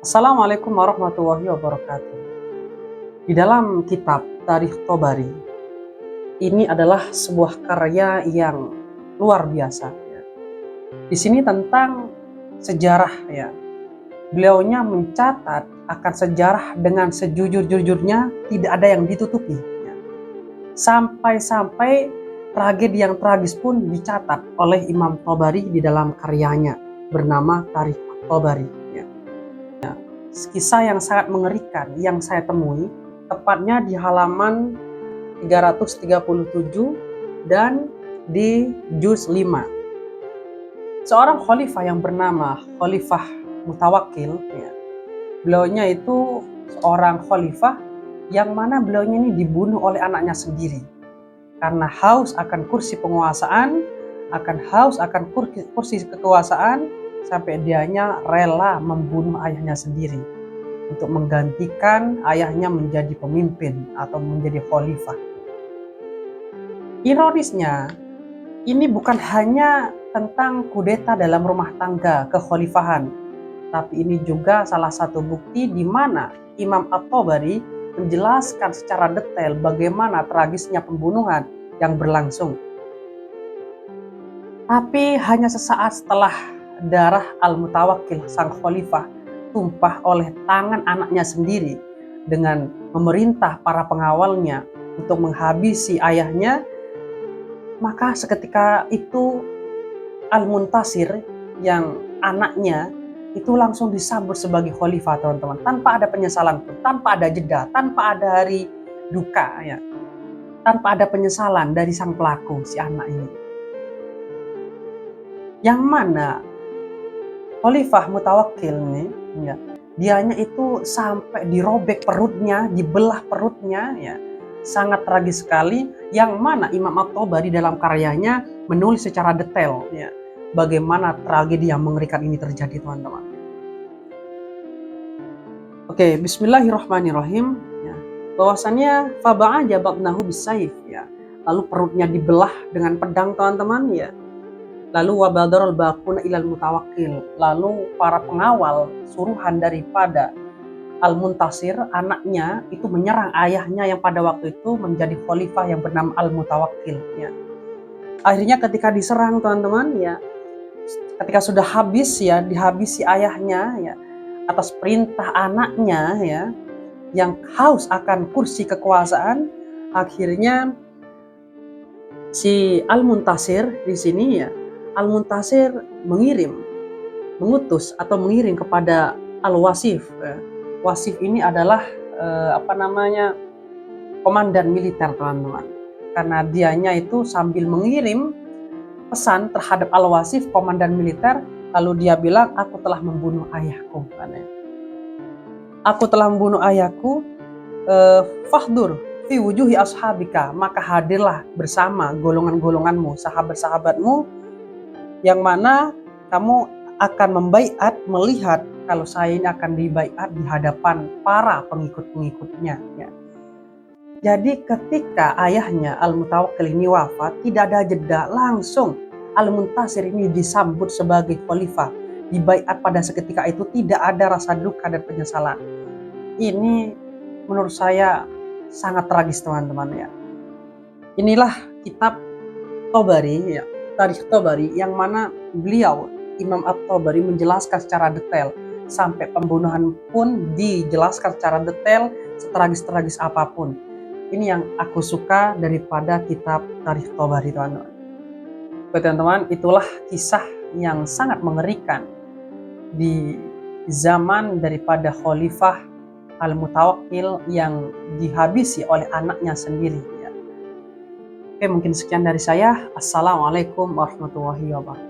Assalamualaikum warahmatullahi wabarakatuh. Di dalam kitab Tarikh Tobari, ini adalah sebuah karya yang luar biasa. Ya. Di sini tentang sejarah, ya. Beliaunya mencatat akan sejarah dengan sejujur-jujurnya, tidak ada yang ditutupi. Ya. Sampai-sampai tragedi yang tragis pun dicatat oleh Imam Tobari di dalam karyanya bernama Tarikh Tobari. Kisah yang sangat mengerikan yang saya temui tepatnya di halaman 337 dan di juz 5. Seorang khalifah yang bernama Khalifah Mutawakkil, ya, beliaunya itu seorang khalifah yang mana beliaunya ini dibunuh oleh anaknya sendiri karena haus akan kursi penguasaan, kursi kekuasaan, sampai dianya rela membunuh ayahnya sendiri untuk menggantikan ayahnya menjadi pemimpin atau menjadi khalifah. Ironisnya, ini bukan hanya tentang kudeta dalam rumah tangga kekhalifahan, tapi ini juga salah satu bukti di mana Imam At-Tabari menjelaskan secara detail bagaimana tragisnya pembunuhan yang berlangsung. Tapi hanya sesaat setelah darah Al-Mutawakkil sang khalifah tumpah oleh tangan anaknya sendiri dengan memerintah para pengawalnya untuk menghabisi ayahnya, maka seketika itu Al-Muntasir yang anaknya itu langsung disambut sebagai khalifah, teman-teman, tanpa ada penyesalan pun, tanpa ada jeda, tanpa ada hari duka, ya, tanpa ada penyesalan dari sang pelaku, si anak ini. Yang mana Khalifah Mutawakkil ini, ya, dianya itu sampai dirobek perutnya, dibelah perutnya, ya, sangat tragis sekali. Yang mana Imam At-Tabari dalam karyanya menulis secara detail, ya, bagaimana tragedi yang mengerikan ini terjadi, teman-teman. Oke, Bismillahirrahmanirrahim. Ya. Bahwasannya faba'a jababnahu bisayf, ya, lalu perutnya dibelah dengan pedang, teman-teman, ya. Lalu wabadarul baquna ilal mutawakkil, lalu para pengawal suruhan daripada Al-Muntasir anaknya itu menyerang ayahnya yang pada waktu itu menjadi khalifah yang bernama Al-Mutawakkil, ya. Akhirnya ketika diserang, teman-teman, ya, ketika sudah habis, ya, dihabisi ayahnya, ya, atas perintah anaknya, ya, yang haus akan kursi kekuasaan, akhirnya si Al-Muntasir di sini, ya, Al-Muntasir mengutus atau mengirim kepada Al-Wasif. Wasif ini adalah komandan militer, teman-teman. Karena dianya itu sambil mengirim pesan terhadap Al-Wasif, komandan militer, lalu dia bilang, aku telah membunuh ayahku. Aku telah membunuh ayahku, fahdur fi wujuhi ashabika, maka hadirlah bersama golongan-golonganmu, sahabat-sahabatmu, yang mana kamu akan membaiat melihat kalau saya ini akan dibaiat di hadapan para pengikut-pengikutnya. Ya. Jadi ketika ayahnya Al-Mutawakkil ini wafat, tidak ada jeda, langsung Al-Muntasir ini disambut sebagai khalifah, dibaiat pada seketika itu, tidak ada rasa duka dan penyesalan. Ini menurut saya sangat tragis, teman-teman, ya. Inilah kitab Tobari, ya, Tarikh Tobari, yang mana beliau Imam At-Tabari menjelaskan secara detail, sampai pembunuhan pun dijelaskan secara detail, setragis-tragis apapun. Ini yang aku suka daripada kitab Tarikh Tobari, teman-teman. Oke, teman-teman, itulah kisah yang sangat mengerikan di zaman daripada Khalifah Al-Mutawakkil yang dihabisi oleh anaknya sendiri. Oke, mungkin sekian dari saya. Assalamualaikum warahmatullahi wabarakatuh.